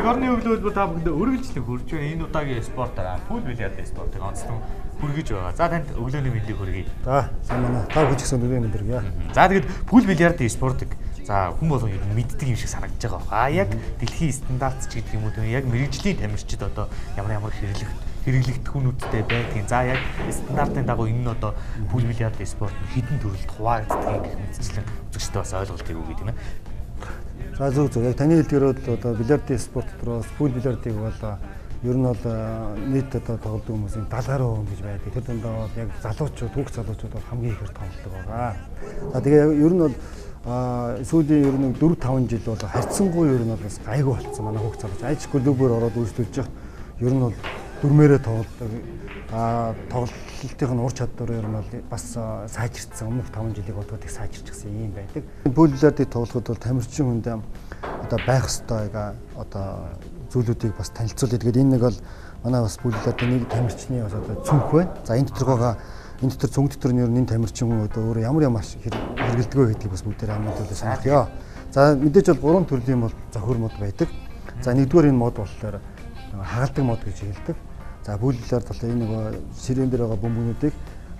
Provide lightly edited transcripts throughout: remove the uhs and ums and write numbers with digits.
орны өглөө та бүхэнд өргөжлөн хүрж байна. Энэ удаагийн спортоор пул бильярд спортыг онцлон хүргэж байгаа. За танд өглөөний мэндийг хүргэе. За сайн байна. Та бүхэн ч гэсэн өглөөний мэнд хүргэе. За тэгээд пул бильярд спортыг за хүн болгон мэддэг юм шиг санагдаж байгаа. Яг дэлхийн стандарт ч гэдэг юм уу тийм яг мэрэгжлийн тамирчид одоо ямар хэрэглэгдэх хүнүүдтэй байдгийг. За яг стандартын дагуу энэ нь одоо пул бильярд спорт хэдэн төрөлд хуваагддаг гэх мэтчлэн үзэгчтэй бас ойлголт өгөө тийм ээ. За зөв. Яг таны хэлдгээрээ одоо бильярдын спорт дотроос пул бильярдыг бол ер нь бол нийт одоо тоглодог хүмүүсийн 70% гэж байдаг. Тэр дундаа бол яг залуучууд, хүүхд залуучууд бол хамгийн ихээр тоглодог байгаа. За тэгээ ер нь бол сүүлийн ер нь 4-5 жил бол харьцангуй ер нь бол бас гайгүй болцсон манай хүүхд залууч. Айч клубээр ороод үйлчлүүлж байгаа. Ер нь бол дөрмээрээ тоглодог. Тоглолтын ур чадвар ер нь бол бас сайжирцсан. Өмнөх 5 жилиг бодоход их сайжирчихсан юм байдаг. Пул бильярдыг тоглоход бол тамирчин хүнд одоо байх ёстой одоо зүйлүүдийг бас танилцуулъя. Тэгээд энэ нэг бол манай бас пул бильярдын нэг тамирчны бас одоо цүнх байна. За энэ дотор цүнх дотор нь ер нь энэ тамирчин хүн одоо өөрөө ямар хэрэгэлдэг вэ гэдгийг бас бүгдээр хамтдаа сонирхъё. За мэдээж бол 3 төрлийн бол зохиор мод байдаг. За нэгдүгээр энэ мод болохоор хагалдаг мод гэж хэлдэг. За пул бильярд бол энэ нөгөө ширээн дээр байгаа бөмбөгнүүдийг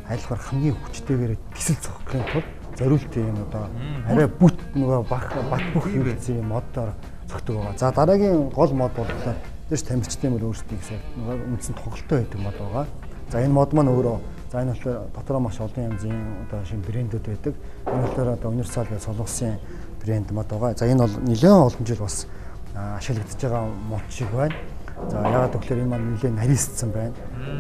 айлхаар хамгийн хүчтэйгээр тисэл цохихын тулд зориултын юм одоо арай бүт нөгөө бат бүх хэрэгцээ модоор цогтөг байгаа. За дараагийн гол мод бол дэш тамирчдын бол өөрсдийн гэсэн нөгөө үндсэн тоглолттой байдаг мод байгаа. За энэ мод маань өөрөө за энэ болохоор дотроо маш олон янзын одоо шинэ брэндүүд байдаг. Энэ болохоор одоо универсал гэж солонгосын брэнд мод байгаа. За энэ бол нэлээд олон жил бас ашиглагдж байгаа мод шиг байна. За ягаад гэвэл энэ маань нэлээд нарийсцсан байна.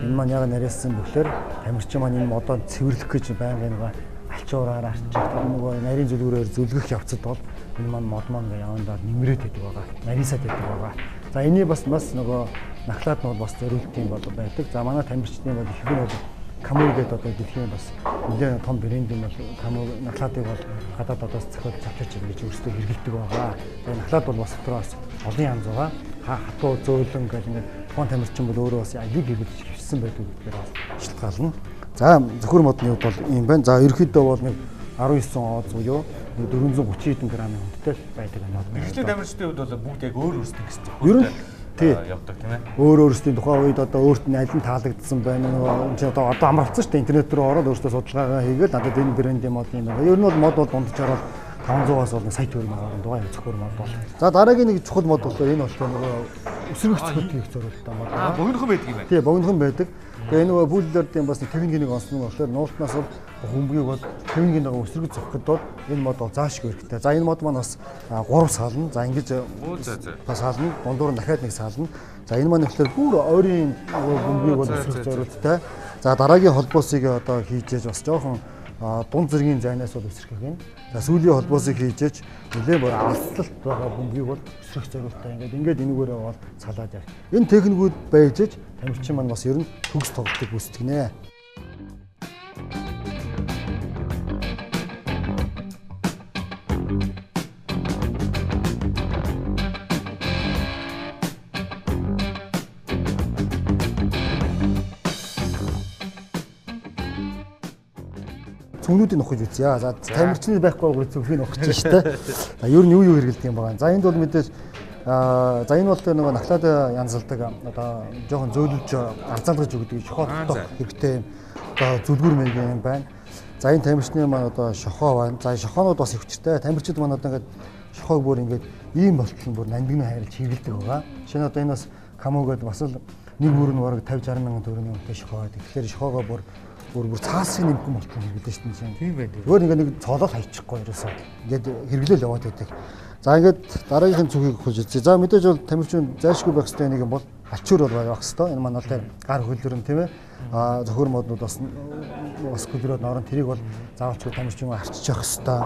Энэ маань ягаад нарийсцсан бөхлөөр тамирчин маань энэ модоо цэвэрлэх гэж байнгын алчуураар арчих нөгөө нарийн зүлгүүрээр зүлгэх явцад бол энэ маань мод маань явандаа нэмрээд байдаг байгаа. Нарийсаад байдаг байгаа. За эний бас нөгөө нахлаад нь бол бас зориултын бол байдаг. За манай тамирчдын бол их нь бол Каму гэдэг одоо дэлхийн бас нэлээд том брэнд юм бол Каму нахлаадыг бол гадаад одоос зохиол завчирч гэж өөрсдөө хэрэглэдэг байгаа. За нахлаад бол бас дотроос олон янз байгаа. Хатуу зөөлөн гэх ингээд тухайн тамирчин бол өөрөө бас аяг хэрэгж хөвсөн байдаг гэдгээр бас шалтгаална. За зөвхөр модны хувьд бол юм байна. За ерөөхдөө бол нэг 19 оз буюу 430 хэдэн грамын хүнтэй байдаг юм байна. Мэргэжлийн тамирчдын хувьд бол бүгд яг өөр өөрсдөө гэсэн чинь. Ер нь явдаг тийм ээ. Өөр өөрсдийн тухайн үед одоо өөрт нь аль нь таалагдсан байна нөгөө энэ чинь одоо амралтсан шүү дээ. Интернет рүү ороод өөртөө судалгаагаа хийгээд надад энэ брендийн мод юм байна. Ер нь бол мод бол дундчаараа 500-аас бол сая төгрөгийн хооронд байгаа зөвхөр мод бол. За дараагийн нэг чухал мод болохоор энэ болохоор нөгөө өсрөх цохилт хийх зорилттой мод байна. Богинохон байдаг юм байна. Тий, богинохон байдаг. Тэгээ энэ нөгөө пул бильярдын бас техникийн онцлог нь болохоор нуултнаас бол бөмбөгийг бол техникийн дагуу өсрөх зохиход бол энэ мод бол заашгүй хэрэгтэй. За энэ мод маань бас 3 саална. За ингэж бас саална. Дундуур нь дахиад нэг саална. За энэ маань болохоор бүр ойрын бөмбөгийг бол өсрөх зорилттой. За дараагийн холбоосыг одоо хийж бас жоохон дунд зэргийн зайнаас бол өсрөх юм. За сүүлийн холбоосыг хийж нэлээд бүр алслалт байгаа бөмбөгийг бол өсрөх зорилттой. Ингээд энүүгээрээ бол салаад яах. Энэ техникүүд байж тамирчин маань бас ер нь төгс тоглолтыг үүсгэнэ. Цүнхнүүдийг нухаж үзье. За тамирчны байхгүй бол цүнхийг нухаж штэ. За ер нь юу хэрэгэлдэг юм байгаа. За энд бол мэдээж за энэ бол нөгөө нахлаад янзалдаг одоо жоохон зөөлөж арзалгаж өгдөг шохоо тогтоох хэрэгтэй юм. Одоо зүлгүүр маягийн юм байна. За энэ тамирчны маань одоо шохоо байна. За шохоонууд бас өвчтэй. Тамирчид маань одоо ингээд шохоог бүр ингээд ийм болтол бүр нандинаа хайрлж хэрэгэлдэг байгаа. Шинэ одоо энэ бас Каму гэдэг бас л нэг бүр нь бараг 50-60 мянган төгрөгийн үнэтэй шохоо байдаг. Тэгэхээр шохоогоо бүр цаасын нэмгэн болтол хэрэглэдэг шүү дээ. Тийм байдаг. Өөр ингээд нэг цолол хайчихгүй ерөөсөө. Ингээд хэрэглээл яваад байдаг. За ингээд дараагийнхын цүхийг хулж үзье. За мэдээж бол тамирчин зайлшгүй байх хэрэгтэй нэг юм бол алчуур бол байх хэрэгтэй. Энэ маань бол гар хөлөрөн тийм ээ. Зөвхөр моднууд бас хөлрөөд норон тэрийг бол заавалчгүй тамирчин арчиж явах хэрэгтэй.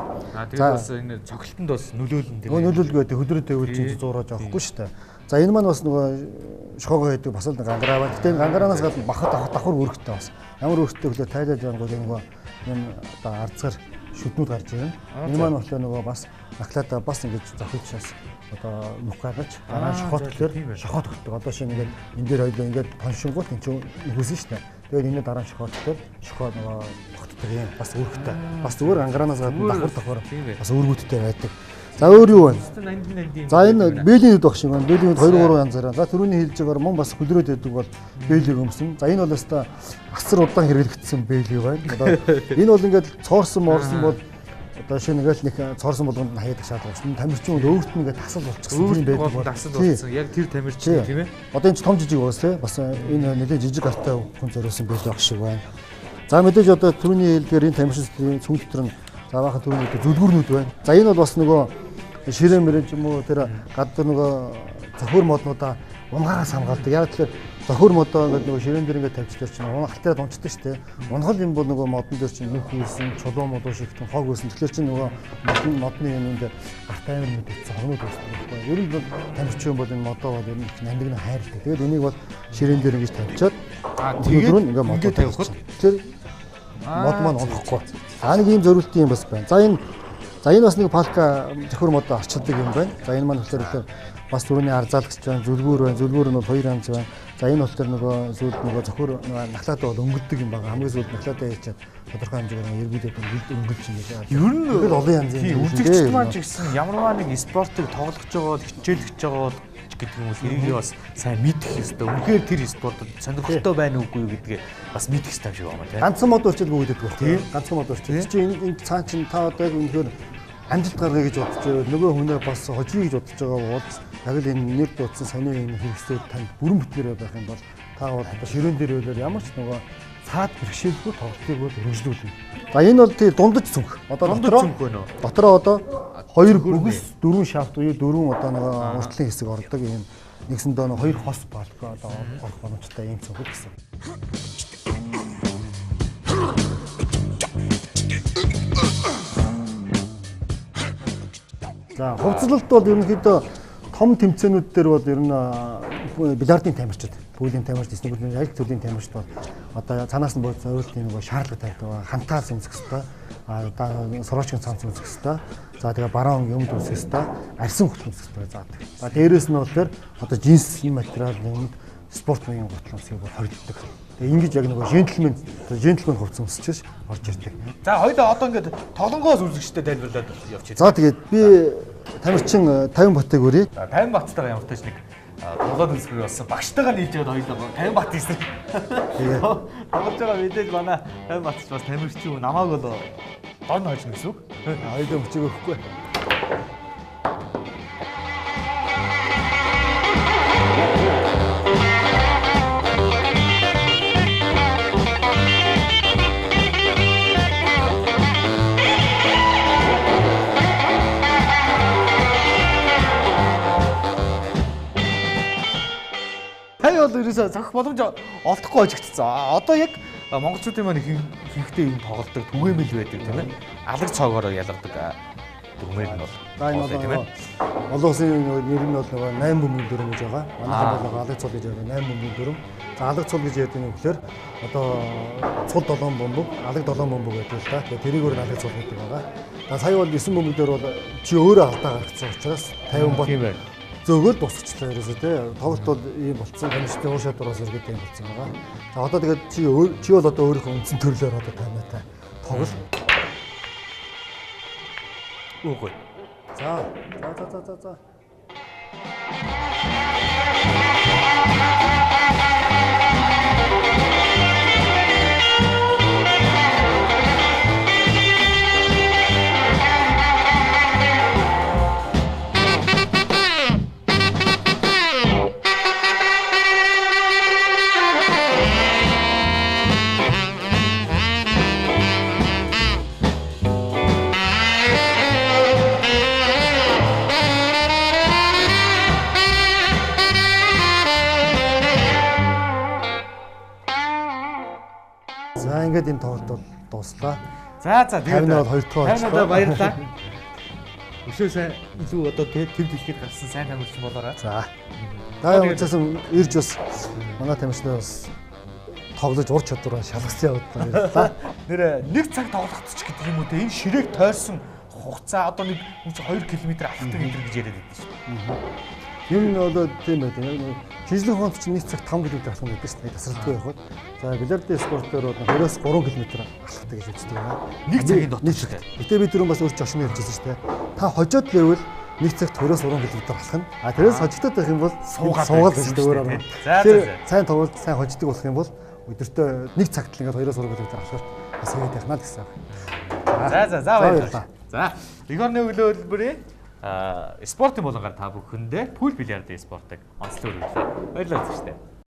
Тэгээд бас энэ цогцолтонд бас нөлөөлнө тийм ээ. Нөлөөлгөө гэдэг хөлрөөдөө үйлчилж зуураж авахгүй шүү дээ. За энэ маань бас нөгөө шохоогоо гэдэг бас л гангараа байна. Гэтэ гангараанаас гадна бахад давхар өргөтэй бас. Ямар өргөтэй хөлөө тайлаж байгаа нөгөө юм одоо арцгар шүднүүд гарч ирнэ. Энэ маань болохоор нөгөө бас нахлаада бас ингэж зохиолчоос одоо нүх гаргаж дараа шохоод төлөөр шохоод өгдөг. Одоо шинэ ингээд энэ дээр хоёул ингээд тоншингууд энэ чинь нөхөсөн шүү дээ. Тэгээд энэ дараа шохоод төлөөр шохоод нөгөө тогтдог юм бас өргөтэй. Бас зүгээр ангараанаас гадна давхар бас өргөдтэй байдаг. За өөр юу вэ? 80 За энэ бэлинүүд багш юм байна. Бэлинүүд 2 3 янзаараа. За түрүүний хэлж байгаагаар мөн бас хөдрөөд байдаг бол бэлийг өмсөн. За энэ бол өстой асар удаан хэрэглэгдсэн бэлий байна. Одоо энэ бол ингээд цоорсон морсон бол одоо шинэ ингээл нэг цоорсон болгонд хаяадаг шаардлагатай. Тамирчин бол өөрт нь ингээд тасал болчихсон юм байдаг бол тасал болчихсон. Яг тэр тамирчин тийм ээ. Одоо энэ ч том жижиг уус те бас энэ нэлээд жижиг алтай хүн зориулсан бэл байх шиг байна. За мэдээж одоо түрүүний хэлдгээр энэ тамирчин сүм дотор нь за бахан түрүүний зүлгүүрнүүд байна. За энэ бол бас нөгөө ширээ мөрөн ч юм уу тэр гадар нөгөө зохиор моднуудаа унгаараас хамгаалдаг. Яг тэгэхээр зохиор модоо ингээд нөгөө ширээн дээр ингээд тавьчихлаа чинь унгалтаараа дунцдаг шүү дээ. Унгал юм бол нөгөө модон дээр чинь нүх үүсэн, чулуу модоо шигтэн хог үүсэн. Тэгэхээр чинь нөгөө модны юмд гарт амир мэдээсэн хонууд үүсдэг байхгүй. Ер нь бол тамирчин бол энэ модоо бол ер нь нандин хайртай. Тэгээд энийг бол ширээн дээр ингэж тавьчаад тэгээд ингээд модоо тавьчихсан. Тэгэхээр мод маань унахгүй. Нэг ийм зориултын юм бас байна. За энэ бас нэг палка зохиор модоо арчилдаг юм байна. За энэ маань болохоор бас түрүүний арзаалагч байна, зүлгүүр байна. Зүлгүүр нь бол 2 янз байна. За энэ болохоор нөгөө сүүлд нөгөө зохиор нахлаатаа бол өнгөлдөг юм байна. Хамгийн сүүлд нахлаатаа хийчихэд тодорхой хэмжээгээр эргүүлээд өнгөлж юм байна. Ер нь олон янзын үзэгч маань ч гэсэн ямарваа нэг спортыг тоглож байгаа бол хичээлж байгаа гэдэг юм уу тэрийг бас сайн мэдэх ёстой. Үнэхээр тэр спортод сонирхолтой байна уугүй гэдгээ бас мэдэх ёстой юм шиг байна тийм. Ганцхан мод урчилгүй гэдэг байхгүй. Ганцхан мод урчил. Чи энэ цаан чин та одоо яг үнэхээр амжилт гаргая гэж бодож байгаа. Нөгөө хүнээ бас хожие гэж бодож байгаа бол яг л энэ нэр дуудсан сонио энэ хэрэгсүүд танд бүрэн бүтээрээ байх юм бол та бол одоо ширээн дээр үйлээр ямар ч нөгөө цаад бэрхшээлгүй тоглолтыг бол өргөжлүүлнэ. За энэ бол тий дундаж цүнх. Одоо дотроо одоо 2 бүгс 4 шафт уу 4 одоо нэг уртлын хэсэг ордог юм. Нэгсэндээ 2 хос балка одоо орох боломжтой юм цүнх гэсэн. За хувцлалт бол ерөнхийдөө том тэмцээнүүд дээр бол ер нь бильярдын тамирчид, пүүлийн тамирчид, снукерийн аль төрлийн тамирчид бол одоо цаанаас нь зориултын нөгөө шаардлага тавьдаг. Хантаар зэмсэх хэвээр, одоо сорочгийн цамц зэмсэх хэвээр. За тэгээ бараан юмд үсэх хэвээр, арьсан хөтлөх хэвээр заадаг. За дээрэс нь болохоор одоо жинс юм материал юмд спорт маягийн готлонцыг хоригддаг. Тэгээ ингэж яг нөгөө жентльмен хувцас өмсчиж орж ирдэг. За хоёулаа одоо ингээд тоглонгоос үзэгчтэй тайлбарлаад явчих. За тэгээд би тамирчин 50 батыг өрье. За 50 баттайгаа ямар ч нэг тоглоод үзэхийг болсон. Багштайгаа нийлж яваад хоёулаа 50 бат хийсэн. Тэгээд тоглож байгаа мэдээж манай 50 батч бас тамирчин намааг бол дон хойж гэсэн үг. Хоёулаа өчиг өгөхгүй. Бол ерөөсө зохих боломж олдохгүй ажигдсан. Одоо яг монголчуудын маань ихэнхдээ юм тоглодог түгээмэл байдаг тийм ээ. Алаг цоогоор ялгардаг түгээмэл нь бол. За энэ бол олон улсын нэр нь бол нөгөө 8 бөмбөг дүрм гэж байгаа. Манайхан бол алаг цол гэж байгаа 8 бөмбөг дүрм. За алаг цол гэж ярьдаг нь вөхлөөр одоо цул 7 бөмбөг, алаг 7 бөмбөг гэдэг л та. Тэгээ тэрийг өөр алаг цол гэдэг байгаа. За сая бол 9 бөмбөг дээр бол чи өөрөө алдаа гаргацсан учраас 50 бот зөөгөл босчихлаа ерөөсөө тий. Тоглолт бол ийм болцсон. Тамирчдын уур шатураас иргэд юм болцсон байгаа. За одоо тэгээд чи бол одоо өөрийнхөө үндсэн төрлөөр одоо таймаатай тоглол. Үгүй. За. За ингээд энэ тоглолт бол дууслаа. За тэгээд 50 бол 2 дахь болчихлоо. Баярлалаа. Өшөө сайн илүү одоо тэв дэлхийд гарсан сайн тамирчин болоорой. За. Даа уучаас ирж бас манай тамирчнаа бас тоглож ур чадвараа шалгасан яваад баярлалаа. Нэр нэг цаг тоглохдч гэдэг юм уу те энэ ширээг тойрсон хугацаа одоо нэг 2 км алхдаг энэ гэж яриад байдаг шүү. Ер нь одоо тийм байдаг. Яг нэг шинжлэх ухаанд чинь нийт цагт 5 км алхах гэдэг шүү дээ. Тасралтгүй явах. За бильярдын спортоор бол 2-3 км алхахдаг гэж үздэг байна. Нэг цагийн дотор шүү дээ. Гэтэ бид түрүүн бас өөр жошин ярьж байсан шүү дээ. Та хожоод левел нэг цагт 2-3 км алхах нь. А тэрээс хожигдоод байх юм бол суугаад байж дээ өөрөөр. Тэр сайн тоглолт, сайн хождог болох юм бол өдөртөө нэг цагт л ингээд 2-3 км алхах бас ингэ яхнаа л гэсэн. За баярлалаа. За Игорны өгүүлбэрийн спортын болонгаар та бүхэндээ пул бильярдын спортыг онцлог өргөлөө. Баярлалаа зүгтээ.